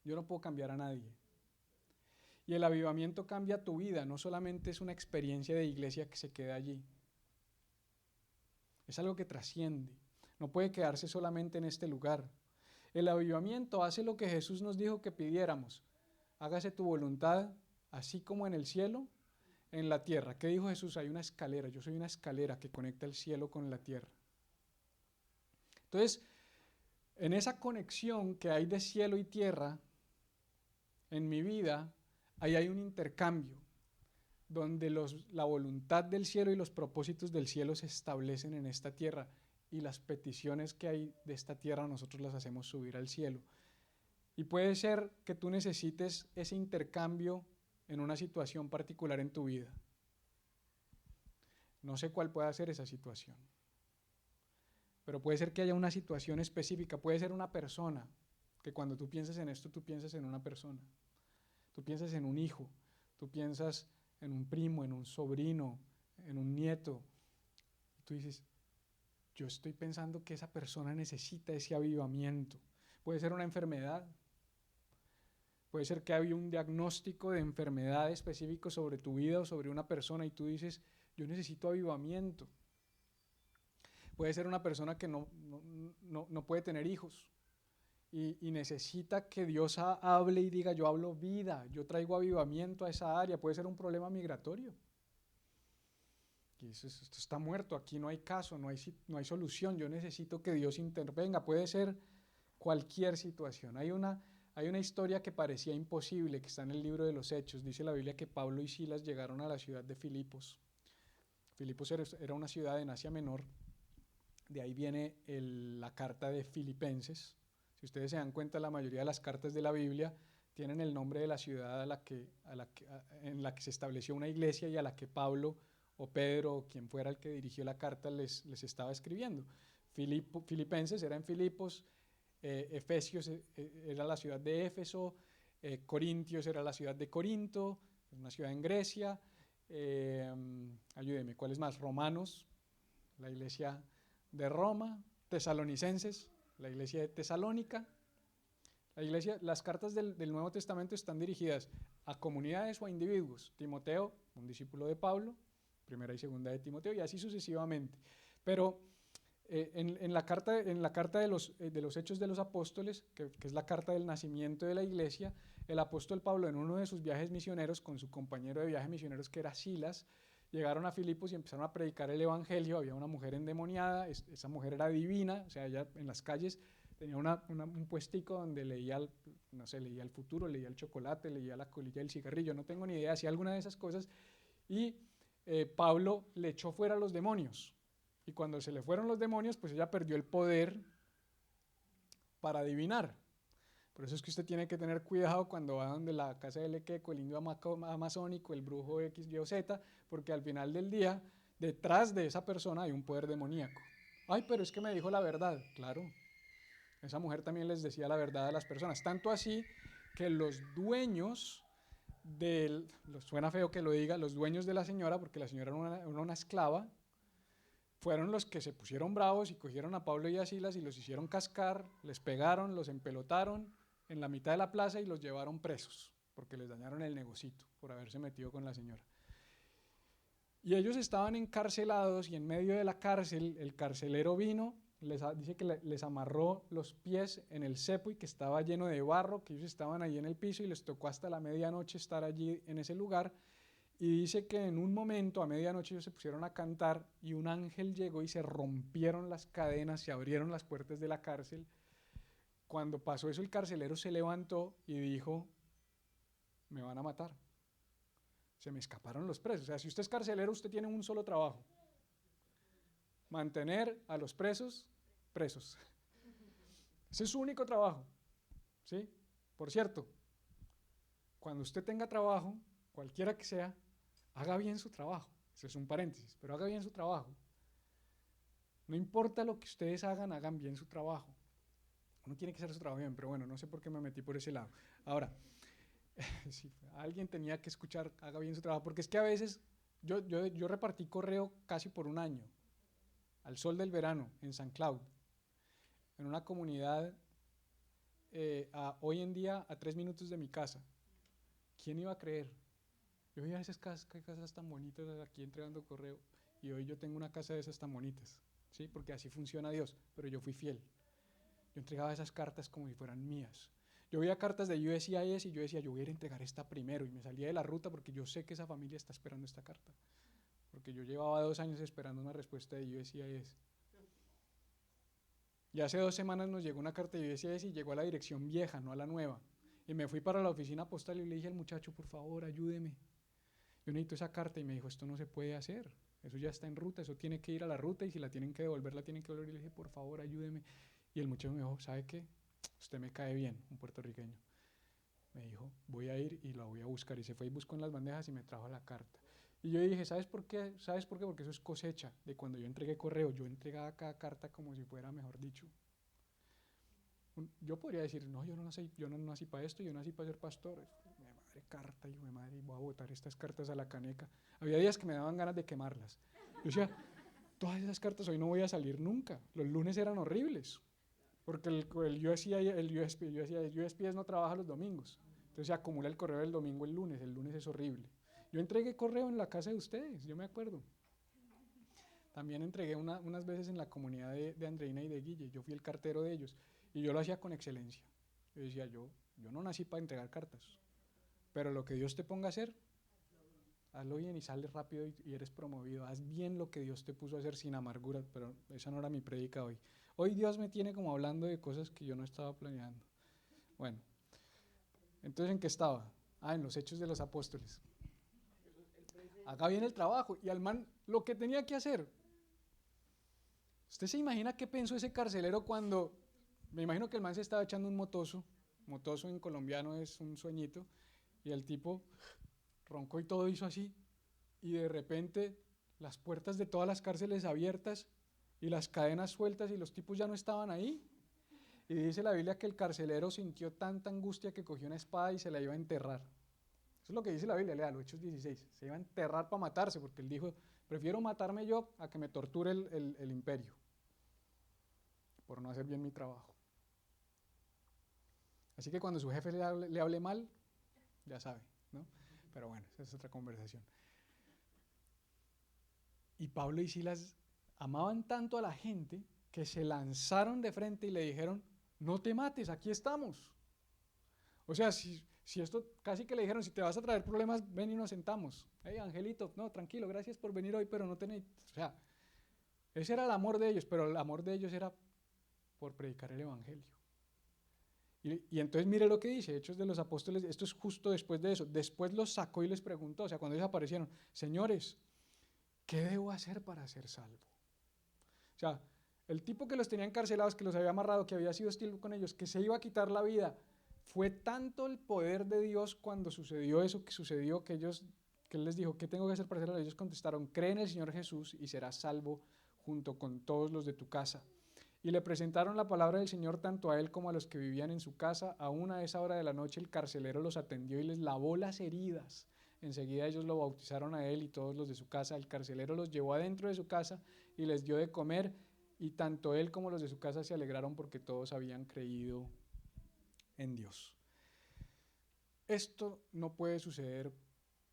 Yo no puedo cambiar a nadie. Y el avivamiento cambia tu vida, no solamente es una experiencia de iglesia que se queda allí. Es algo que trasciende, no puede quedarse solamente en este lugar. El avivamiento hace lo que Jesús nos dijo que pidiéramos. Hágase tu voluntad, así como en el cielo, en la tierra. ¿Qué dijo Jesús? Hay una escalera, yo soy una escalera que conecta el cielo con la tierra. Entonces, en esa conexión que hay de cielo y tierra, en mi vida, ahí hay un intercambio, donde la voluntad del cielo y los propósitos del cielo se establecen en esta tierra y las peticiones que hay de esta tierra nosotros las hacemos subir al cielo. Y puede ser que tú necesites ese intercambio en una situación particular en tu vida. No sé cuál pueda ser esa situación, pero puede ser que haya una situación específica, puede ser una persona, que cuando tú piensas en esto, tú piensas en una persona, tú piensas en un hijo, tú piensas en un primo, en un sobrino, en un nieto, y tú dices, yo estoy pensando que esa persona necesita ese avivamiento. Puede ser una enfermedad, puede ser que haya un diagnóstico de enfermedad específico sobre tu vida o sobre una persona y tú dices, yo necesito avivamiento. Puede ser una persona que no puede tener hijos y necesita que Dios hable y diga, yo hablo vida, yo traigo avivamiento a esa área, puede ser un problema migratorio. Y esto está muerto, aquí no hay caso, no hay solución, yo necesito que Dios intervenga, puede ser cualquier situación. Hay una historia que parecía imposible, que está en el libro de los Hechos. Dice la Biblia que Pablo y Silas llegaron a la ciudad de Filipos. Filipos era una ciudad en Asia Menor, de ahí viene la carta de Filipenses. Si ustedes se dan cuenta, la mayoría de las cartas de la Biblia tienen el nombre de la ciudad en la que se estableció una iglesia y a la que Pablo o Pedro o quien fuera el que dirigió la carta les estaba escribiendo. Filipenses era en Filipos, Efesios era la ciudad de Éfeso, Corintios era la ciudad de Corinto, una ciudad en Grecia, ayúdeme, ¿cuál es más? Romanos, la iglesia de Roma, Tesalonicenses, la iglesia de Tesalónica. Las cartas del Nuevo Testamento están dirigidas a comunidades o a individuos. Timoteo, un discípulo de Pablo, primera y segunda de Timoteo, y así sucesivamente. Pero en la carta de los Hechos de los Apóstoles, que es la carta del nacimiento de la iglesia, el apóstol Pablo en uno de sus viajes misioneros con su compañero de viaje misioneros que era Silas, llegaron a Filipos y empezaron a predicar el evangelio. Había una mujer endemoniada, esa mujer era divina, o sea, ella en las calles tenía un puestico donde leía, no sé, leía el futuro, leía el chocolate, leía la colilla del cigarrillo, no tengo ni idea, hacía alguna de esas cosas, y Pablo le echó fuera a los demonios. Y cuando se le fueron los demonios, pues ella perdió el poder para adivinar. Por eso es que usted tiene que tener cuidado cuando va donde la casa del Equeco, el indio amazónico, el brujo X, Y o Z, porque al final del día, detrás de esa persona hay un poder demoníaco. Ay, pero es que me dijo la verdad. Claro, esa mujer también les decía la verdad a las personas. Tanto así que los dueños suena feo que lo diga, los dueños de la señora, porque la señora era una esclava, fueron los que se pusieron bravos y cogieron a Pablo y a Silas y los hicieron cascar, les pegaron, los empelotaron en la mitad de la plaza y los llevaron presos, porque les dañaron el negocito por haberse metido con la señora. Y ellos estaban encarcelados y en medio de la cárcel el carcelero vino, dice que les amarró los pies en el cepo y que estaba lleno de barro, que ellos estaban allí en el piso y les tocó hasta la medianoche estar allí en ese lugar. Y dice que en un momento, a medianoche, ellos se pusieron a cantar y un ángel llegó y se rompieron las cadenas, se abrieron las puertas de la cárcel. Cuando pasó eso, el carcelero se levantó y dijo, me van a matar. Se me escaparon los presos. O sea, si usted es carcelero, usted tiene un solo trabajo. Mantener a los presos, presos. Ese es su único trabajo. ¿Sí? Por cierto, cuando usted tenga trabajo, cualquiera que sea, haga bien su trabajo. Eso es un paréntesis, pero haga bien su trabajo. No importa lo que ustedes hagan, hagan bien su trabajo. Uno tiene que hacer su trabajo bien, pero bueno, no sé por qué me metí por ese lado. Ahora, si alguien tenía que escuchar, haga bien su trabajo, porque es que a veces yo repartí correo casi por un año, al sol del verano, en San Cloud, en una comunidad hoy en día a 3 minutos de mi casa. ¿Quién iba a creer? Yo veía esas casas tan bonitas aquí entregando correo y hoy yo tengo una casa de esas tan bonitas, ¿sí? Porque así funciona Dios, pero yo fui fiel. Yo entregaba esas cartas como si fueran mías. Yo veía cartas de USCIS y yo decía, yo voy a ir a entregar esta primero y me salía de la ruta porque yo sé que esa familia está esperando esta carta. Porque yo llevaba 2 años esperando una respuesta de USCIS. Y hace 2 semanas nos llegó una carta de USCIS y llegó a la dirección vieja, no a la nueva. Y me fui para la oficina postal y le dije al muchacho, por favor, ayúdeme. Yo necesito esa carta y me dijo, esto no se puede hacer, eso ya está en ruta, eso tiene que ir a la ruta y si la tienen que devolver, la tienen que devolver. Y le dije, por favor, ayúdeme. Y el muchacho me dijo, ¿sabe qué? Usted me cae bien, un puertorriqueño. Me dijo, voy a ir y la voy a buscar. Y se fue y buscó en las bandejas y me trajo la carta. Y yo dije, ¿sabes por qué? ¿Sabes por qué? Porque eso es cosecha de cuando yo entregué correo. Yo entregaba cada carta como si fuera, mejor dicho. Yo podría decir, no, yo no nací para esto, yo nací para ser pastor. Carta, hijo de madre, voy a botar estas cartas a la caneca. Había días que me daban ganas de quemarlas. Yo decía, todas esas cartas hoy no voy a salir nunca. Los lunes eran horribles, porque el USPS no trabaja los domingos. Entonces se acumula el correo del domingo el lunes es horrible. Yo entregué correo en la casa de ustedes, yo me acuerdo. También entregué unas veces en la comunidad de Andreina y de Guille, yo fui el cartero de ellos. y yo lo hacía con excelencia. Yo decía, yo no nací para entregar cartas, pero lo que Dios te ponga a hacer, hazlo bien y sales rápido y eres promovido. Haz bien lo que Dios te puso a hacer sin amargura, pero esa no era mi prédica hoy. Hoy Dios me tiene como hablando de cosas que yo no estaba planeando. Bueno, entonces ¿en qué estaba? En los Hechos de los Apóstoles. Acá viene el trabajo y al man lo que tenía que hacer. ¿Usted se imagina qué pensó ese carcelero cuando, me imagino que el man se estaba echando un motoso en colombiano es un sueñito, y el tipo roncó y todo hizo así, y de repente las puertas de todas las cárceles abiertas y las cadenas sueltas y los tipos ya no estaban ahí. Y dice la Biblia que el carcelero sintió tanta angustia que cogió una espada y se la iba a enterrar. Eso es lo que dice la Biblia, léalo, Hechos 16. Se iba a enterrar para matarse, porque él dijo, prefiero matarme yo a que me torture el imperio, por no hacer bien mi trabajo. Así que cuando su jefe le hable mal, ya sabe, ¿no? Pero bueno, esa es otra conversación. Y Pablo y Silas amaban tanto a la gente que se lanzaron de frente y le dijeron, no te mates, aquí estamos. O sea, si esto casi que le dijeron, si te vas a traer problemas, ven y nos sentamos. Hey, Angelito, no, tranquilo, gracias por venir hoy, pero no tenéis. O sea, ese era el amor de ellos, pero el amor de ellos era por predicar el Evangelio. Y entonces mire lo que dice, Hechos de los Apóstoles, esto es justo después de eso. Después los sacó y les preguntó, o sea, cuando ellos aparecieron, señores, ¿qué debo hacer para ser salvo? O sea, el tipo que los tenía encarcelados, que los había amarrado, que había sido hostil con ellos, que se iba a quitar la vida, fue tanto el poder de Dios cuando sucedió eso que sucedió que él les dijo, ¿qué tengo que hacer para ser salvo? Ellos contestaron, cree en el Señor Jesús y serás salvo junto con todos los de tu casa. Y le presentaron la palabra del Señor tanto a él como a los que vivían en su casa. Aún a esa hora de la noche el carcelero los atendió y les lavó las heridas. Enseguida ellos lo bautizaron a él y todos los de su casa. El carcelero los llevó adentro de su casa y les dio de comer, y tanto él como los de su casa se alegraron porque todos habían creído en Dios. Esto no puede suceder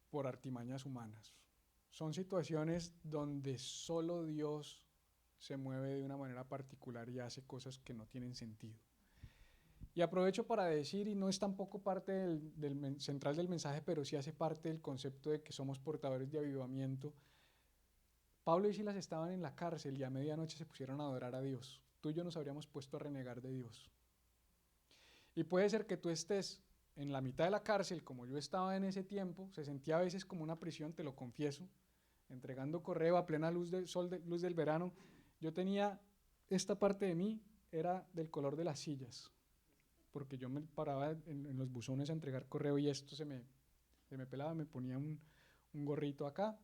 por artimañas humanas. Son situaciones donde solo Dios se mueve de una manera particular y hace cosas que no tienen sentido. Y aprovecho para decir, y no es tampoco parte del central del mensaje, pero sí hace parte del concepto de que somos portadores de avivamiento. Pablo y Silas estaban en la cárcel y a medianoche se pusieron a adorar a Dios. Tú y yo nos habríamos puesto a renegar de Dios. Y puede ser que tú estés en la mitad de la cárcel, como yo estaba en ese tiempo, se sentía a veces como una prisión, te lo confieso, entregando correo a plena luz del sol, luz del verano. Yo tenía, esta parte de mí era del color de las sillas, porque yo me paraba en los buzones a entregar correo y esto se me pelaba, me ponía un gorrito acá,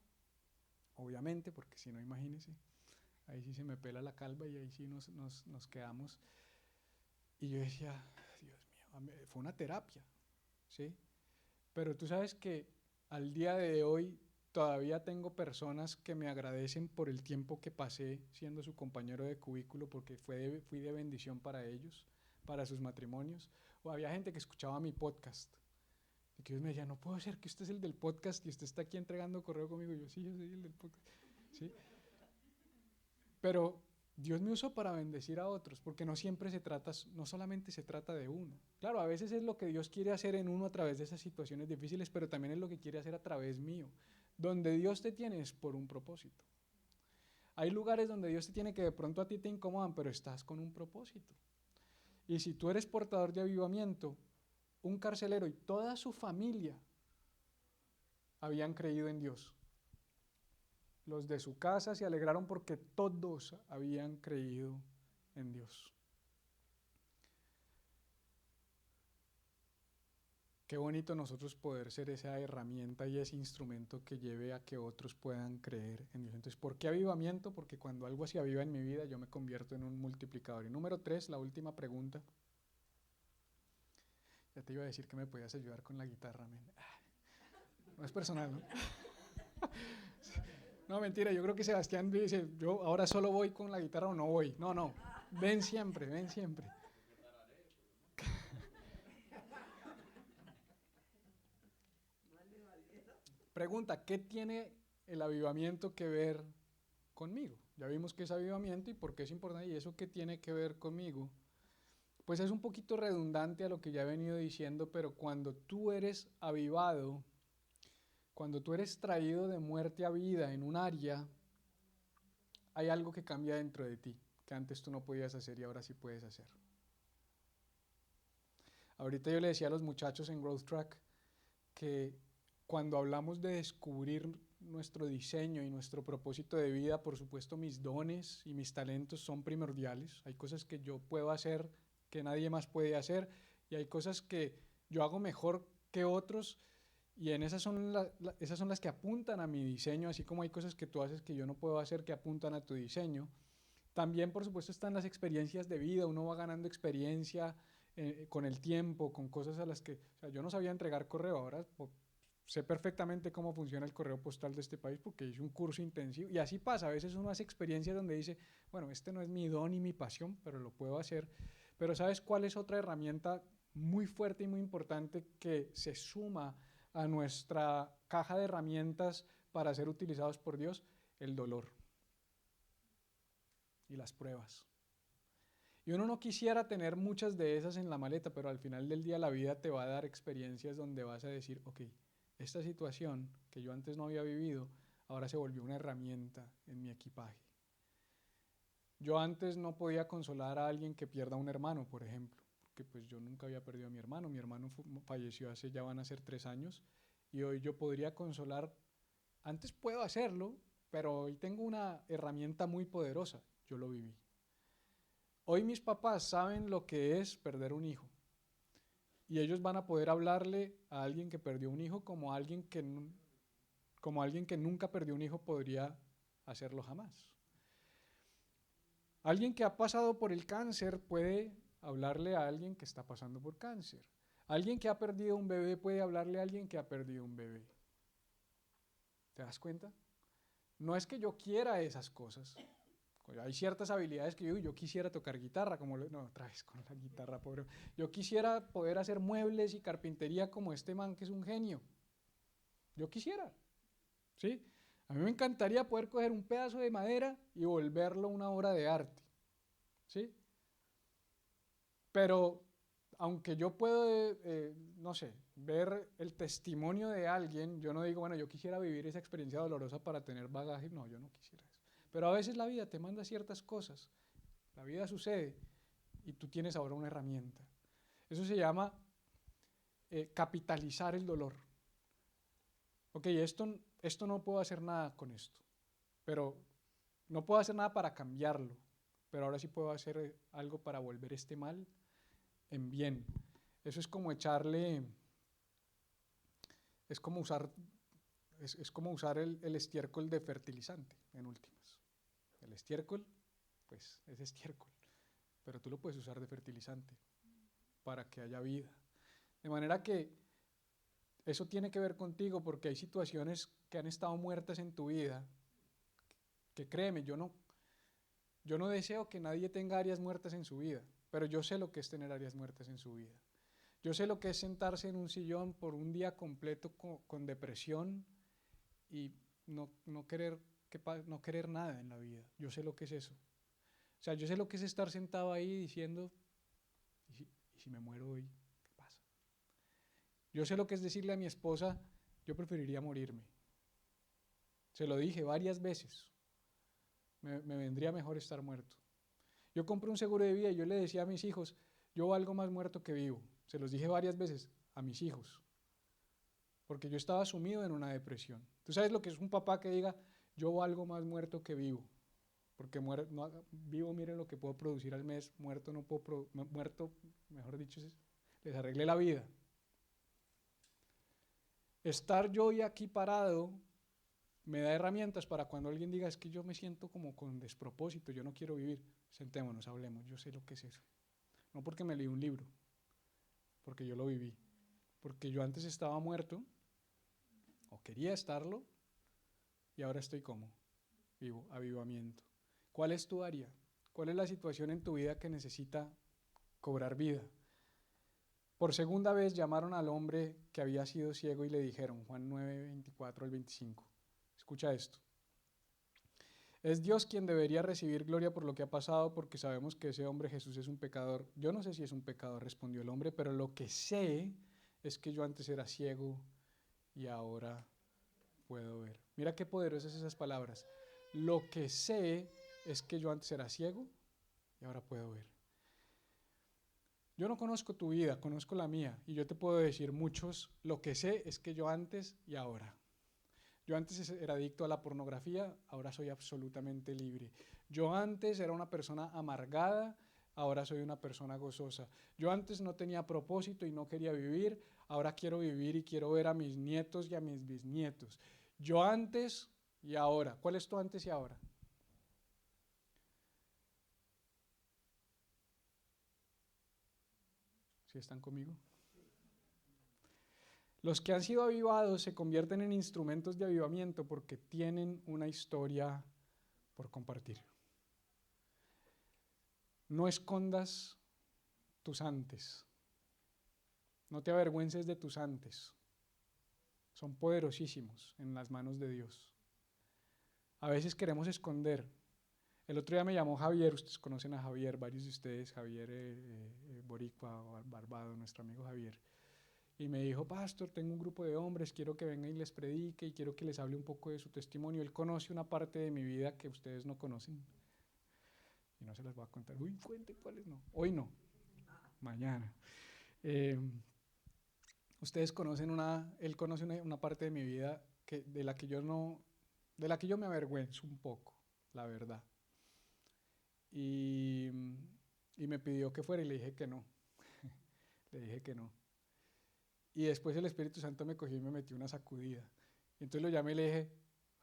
obviamente, porque si no, imagínense, ahí sí se me pela la calva y ahí sí nos quedamos. Y yo decía, Dios mío, fue una terapia, ¿sí? Pero tú sabes que al día de hoy todavía tengo personas que me agradecen por el tiempo que pasé siendo su compañero de cubículo, porque fui de bendición para ellos, para sus matrimonios. O había gente que escuchaba mi podcast y que ellos me decían, no puedo ser que usted es el del podcast y usted está aquí entregando correo conmigo. Y yo, sí, yo soy el del podcast, ¿sí? Pero Dios me usó para bendecir a otros, porque no siempre no solamente se trata de uno. Claro, a veces es lo que Dios quiere hacer en uno a través de esas situaciones difíciles, pero también es lo que quiere hacer a través mío. Donde Dios te tiene es por un propósito. Hay lugares donde Dios te tiene que de pronto a ti te incomodan, pero estás con un propósito. Y si tú eres portador de avivamiento, un carcelero y toda su familia habían creído en Dios. Los de su casa se alegraron porque todos habían creído en Dios. Qué bonito nosotros poder ser esa herramienta y ese instrumento que lleve a que otros puedan creer en Dios. Entonces, ¿por qué avivamiento? Porque cuando algo se aviva en mi vida, yo me convierto en un multiplicador. Y número 3, la última pregunta. Ya te iba a decir que me podías ayudar con la guitarra, man. No es personal, ¿no? No, mentira, yo creo que Sebastián dice, yo ahora solo voy con la guitarra o no voy. No, no, ven siempre, ven siempre. Pregunta, ¿qué tiene el avivamiento que ver conmigo? Ya vimos qué es avivamiento y por qué es importante, y eso qué tiene que ver conmigo. Pues es un poquito redundante a lo que ya he venido diciendo, pero cuando tú eres avivado, cuando tú eres traído de muerte a vida en un área, hay algo que cambia dentro de ti, que antes tú no podías hacer y ahora sí puedes hacer. Ahorita yo le decía a los muchachos en Growth Track que cuando hablamos de descubrir nuestro diseño y nuestro propósito de vida, por supuesto mis dones y mis talentos son primordiales. Hay cosas que yo puedo hacer que nadie más puede hacer y hay cosas que yo hago mejor que otros y en esas son las que apuntan a mi diseño, así como hay cosas que tú haces que yo no puedo hacer que apuntan a tu diseño. También, por supuesto, están las experiencias de vida, uno va ganando experiencia con el tiempo, con cosas a las que, o sea, yo no sabía entregar correo, ahora sé perfectamente cómo funciona el correo postal de este país porque hice un curso intensivo y así pasa, a veces uno hace experiencias donde dice, bueno, este no es mi don ni mi pasión, pero lo puedo hacer. Pero ¿sabes cuál es otra herramienta muy fuerte y muy importante que se suma a nuestra caja de herramientas para ser utilizados por Dios? El dolor y las pruebas. Y uno no quisiera tener muchas de esas en la maleta, pero al final del día la vida te va a dar experiencias donde vas a decir, ok, esta situación que yo antes no había vivido, ahora se volvió una herramienta en mi equipaje. Yo antes no podía consolar a alguien que pierda un hermano, por ejemplo, porque pues yo nunca había perdido a mi hermano falleció hace, ya van a ser 3 años, y hoy yo podría consolar, antes puedo hacerlo, pero hoy tengo una herramienta muy poderosa, yo lo viví. Hoy mis papás saben lo que es perder un hijo y ellos van a poder hablarle a alguien que perdió un hijo como alguien que nunca perdió un hijo podría hacerlo jamás. Alguien que ha pasado por el cáncer puede hablarle a alguien que está pasando por cáncer. Alguien que ha perdido un bebé puede hablarle a alguien que ha perdido un bebé. ¿Te das cuenta? No es que yo quiera esas cosas. Hay ciertas habilidades que yo quisiera tocar guitarra, no, otra vez con la guitarra, pobre. Yo quisiera poder hacer muebles y carpintería como este man que es un genio. Yo quisiera, ¿sí? A mí me encantaría poder coger un pedazo de madera y volverlo una obra de arte, ¿sí? Pero aunque yo puedo, no sé, ver el testimonio de alguien, yo no digo, bueno, yo quisiera vivir esa experiencia dolorosa para tener bagaje, no, yo no quisiera eso. Pero a veces la vida te manda ciertas cosas, la vida sucede y tú tienes ahora una herramienta. Eso se llama capitalizar el dolor. Ok, esto no puedo hacer nada con esto, pero no puedo hacer nada para cambiarlo, pero ahora sí puedo hacer algo para volver este mal en bien. Eso es como echarle, es como usar, es como usar el estiércol de fertilizante, en últimas. El estiércol, pues es estiércol, pero tú lo puedes usar de fertilizante para que haya vida. De manera que eso tiene que ver contigo porque hay situaciones que han estado muertas en tu vida, que créeme, yo no deseo que nadie tenga áreas muertas en su vida, pero yo sé lo que es tener áreas muertas en su vida. Yo sé lo que es sentarse en un sillón por un día completo con depresión y no querer, no querer nada en la vida. Yo sé lo que es eso. O sea, yo sé lo que es estar sentado ahí diciendo, ¿y si me muero hoy? ¿Qué pasa? Yo sé lo que es decirle a mi esposa, yo preferiría morirme. Se lo dije varias veces. Me vendría mejor estar muerto. Yo compré un seguro de vida y yo le decía a mis hijos, yo valgo más muerto que vivo. Se los dije varias veces a mis hijos. Porque yo estaba sumido en una depresión. ¿Tú sabes lo que es un papá que diga, yo valgo más muerto que vivo? Porque vivo, miren lo que puedo producir al mes, muerto no puedo, muerto, mejor dicho, les arreglé la vida. Estar yo hoy aquí parado me da herramientas para cuando alguien diga, es que yo me siento como con despropósito, yo no quiero vivir, sentémonos, hablemos, yo sé lo que es eso. No porque me leí un libro, porque yo lo viví, porque yo antes estaba muerto, o quería estarlo, y ahora estoy como vivo, avivamiento. ¿Cuál es tu área? ¿Cuál es la situación en tu vida que necesita cobrar vida? Por segunda vez llamaron al hombre que había sido ciego y le dijeron, Juan 9, 24 al 25. Escucha esto. Es Dios quien debería recibir gloria por lo que ha pasado, porque sabemos que ese hombre Jesús es un pecador. Yo no sé si es un pecador, respondió el hombre, pero lo que sé es que yo antes era ciego y ahora puedo ver. Mira qué poderosas esas palabras. Lo que sé es que yo antes era ciego y ahora puedo ver. Yo no conozco tu vida, conozco la mía, y yo te puedo decir muchos, lo que sé es que yo antes y ahora. Yo antes era adicto a la pornografía, ahora soy absolutamente libre. Yo antes era una persona amargada, ahora soy una persona gozosa. Yo antes no tenía propósito y no quería vivir, ahora quiero vivir y quiero ver a mis nietos y a mis bisnietos. Yo antes y ahora. ¿Cuál es tu antes y ahora? ¿Sí están conmigo? Los que han sido avivados se convierten en instrumentos de avivamiento porque tienen una historia por compartir. No escondas tus antes. No te avergüences de tus antes. Son poderosísimos en las manos de Dios. A veces queremos esconder. El otro día me llamó Javier, ustedes conocen a Javier, varios de ustedes, Javier Boricua, Barbado, nuestro amigo Javier. Y me dijo, pastor, tengo un grupo de hombres, quiero que venga y les predique y quiero que les hable un poco de su testimonio. Él conoce una parte de mi vida que ustedes no conocen. Y no se las voy a contar. Uy, cuente cuáles no. Hoy no, mañana. Eh, Ustedes conocen él conoce una parte de mi vida de la que yo no, de la que yo me avergüenzo un poco, la verdad. Y, y me pidió que fuera y le dije que no. Le dije que no. Y después el Espíritu Santo me cogió y me metió una sacudida. Y entonces lo llamé y le dije,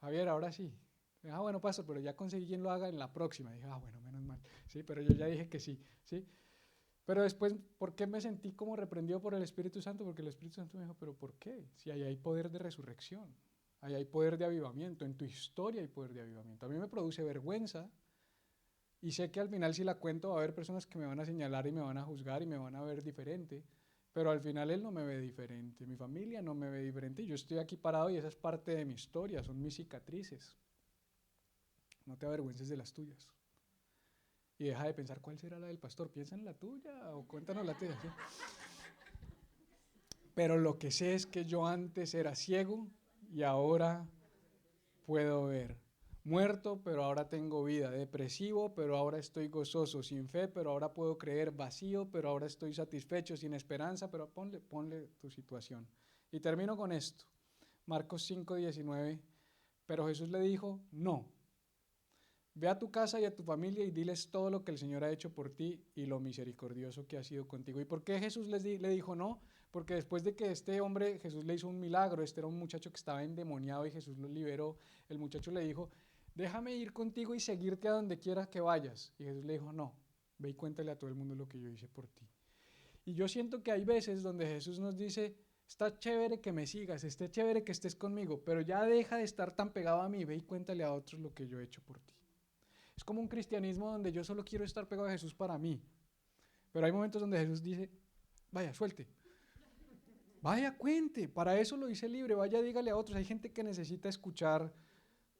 Javier, ahora sí. Bueno, pastor, pero ya conseguí quien lo haga en la próxima. Dije, bueno, menos mal. Sí, pero yo ya dije que sí, sí. Pero después, ¿por qué me sentí como reprendido por el Espíritu Santo? Porque el Espíritu Santo me dijo, ¿pero por qué? Si ahí hay poder de resurrección, ahí hay poder de avivamiento, en tu historia hay poder de avivamiento. A mí me produce vergüenza y sé que al final si la cuento va a haber personas que me van a señalar y me van a juzgar y me van a ver diferente, pero al final él no me ve diferente, mi familia no me ve diferente, y yo estoy aquí parado y esa es parte de mi historia, son mis cicatrices. No te avergüences de las tuyas. Y deja de pensar cuál será la del pastor, piensa en la tuya o cuéntanos la tuya. ¿Sí? Pero lo que sé es que yo antes era ciego y ahora puedo ver. Muerto, pero ahora tengo vida. Depresivo, pero ahora estoy gozoso. Sin fe, pero ahora puedo creer. Vacío, pero ahora estoy satisfecho. Sin esperanza, pero ponle tu situación. Y termino con esto. Marcos 5:19. Pero Jesús le dijo, no. Ve a tu casa y a tu familia y diles todo lo que el Señor ha hecho por ti y lo misericordioso que ha sido contigo. ¿Y por qué Jesús le dijo no? Porque después de que este hombre, Jesús le hizo un milagro, este era un muchacho que estaba endemoniado y Jesús lo liberó, el muchacho le dijo, déjame ir contigo y seguirte a donde quieras que vayas. Y Jesús le dijo, no, ve y cuéntale a todo el mundo lo que yo hice por ti. Y yo siento que hay veces donde Jesús nos dice, está chévere que me sigas, está chévere que estés conmigo, pero ya deja de estar tan pegado a mí, ve y cuéntale a otros lo que yo he hecho por ti. Es como un cristianismo donde yo solo quiero estar pegado a Jesús para mí. Pero hay momentos donde Jesús dice, vaya, suelte. Vaya, cuente. Para eso lo hice libre. Vaya, dígale a otros. Hay gente que necesita escuchar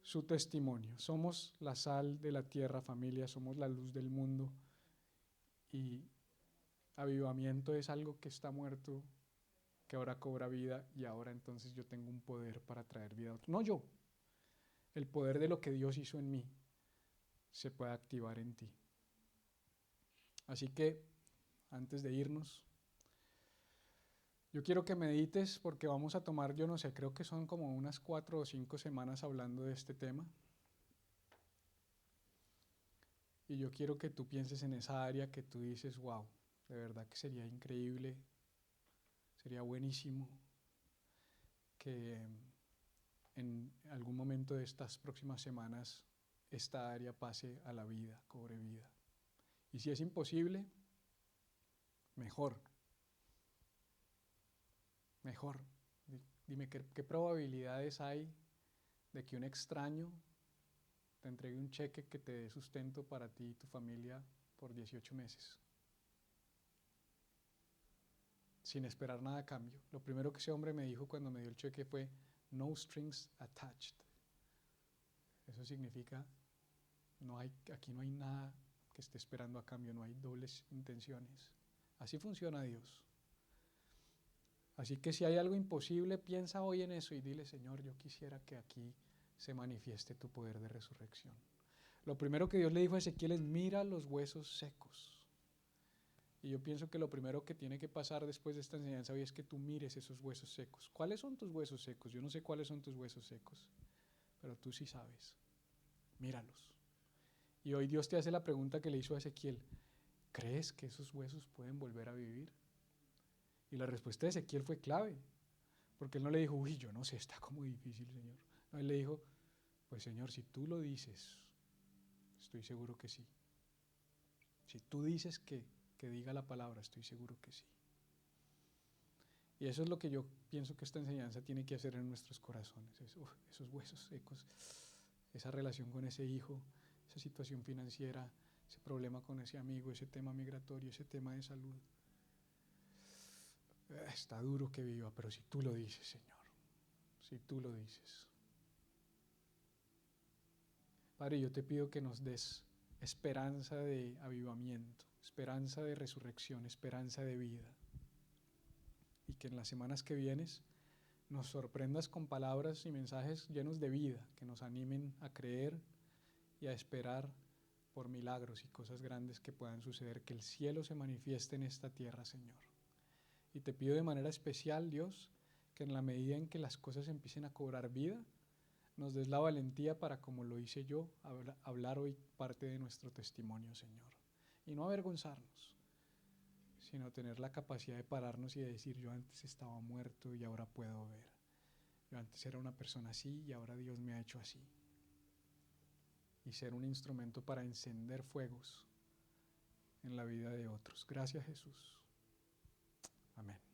su testimonio. Somos la sal de la tierra, familia. Somos la luz del mundo. Y avivamiento es algo que está muerto, que ahora cobra vida. Y ahora entonces yo tengo un poder para traer vida a otros. No yo. El poder de lo que Dios hizo en mí se puede activar en ti. Así que, antes de irnos, yo quiero que medites porque vamos a tomar, yo no sé, creo que son como unas 4 o 5 semanas hablando de este tema. Y yo quiero que tú pienses en esa área que tú dices, wow, de verdad que sería increíble, sería buenísimo que en algún momento de estas próximas semanas esta área pase a la vida, cobre vida. Y si es imposible, mejor, mejor. Dime qué probabilidades hay de que un extraño te entregue un cheque que te dé sustento para ti y tu familia por 18 meses, sin esperar nada a cambio. Lo primero que ese hombre me dijo cuando me dio el cheque fue, no strings attached. Eso significa, Aquí no hay nada que esté esperando a cambio, no hay dobles intenciones. Así funciona Dios. Así que si hay algo imposible, piensa hoy en eso y dile, Señor, yo quisiera que aquí se manifieste tu poder de resurrección. Lo primero que Dios le dijo a Ezequiel es, mira los huesos secos. Y yo pienso que lo primero que tiene que pasar después de esta enseñanza hoy es que tú mires esos huesos secos. ¿Cuáles son tus huesos secos? Yo no sé cuáles son tus huesos secos, pero tú sí sabes. Míralos. Y hoy Dios te hace la pregunta que le hizo a Ezequiel. ¿Crees que esos huesos pueden volver a vivir? Y la respuesta de Ezequiel fue clave, porque él no le dijo, uy, yo no sé, está como difícil, Señor. No, él le dijo, pues Señor, si tú lo dices, estoy seguro que sí. Si tú dices que diga la palabra, estoy seguro que sí. Y eso es lo que yo pienso que esta enseñanza tiene que hacer en nuestros corazones, esos huesos secos, esa relación con ese hijo, esa situación financiera, ese problema con ese amigo, ese tema migratorio, ese tema de salud. Está duro que viva, pero si tú lo dices, Señor, si tú lo dices. Padre, yo te pido que nos des esperanza de avivamiento, esperanza de resurrección, esperanza de vida. Y que en las semanas que vienes nos sorprendas con palabras y mensajes llenos de vida, que nos animen a creer y a esperar por milagros y cosas grandes que puedan suceder, que el cielo se manifieste en esta tierra, Señor. Y te pido de manera especial, Dios, que en la medida en que las cosas empiecen a cobrar vida, nos des la valentía para, como lo hice yo, hablar hoy parte de nuestro testimonio, Señor. Y no avergonzarnos, sino tener la capacidad de pararnos y de decir, yo antes estaba muerto y ahora puedo ver. Yo antes era una persona así y ahora Dios me ha hecho así. Y ser un instrumento para encender fuegos en la vida de otros. Gracias, Jesús. Amén.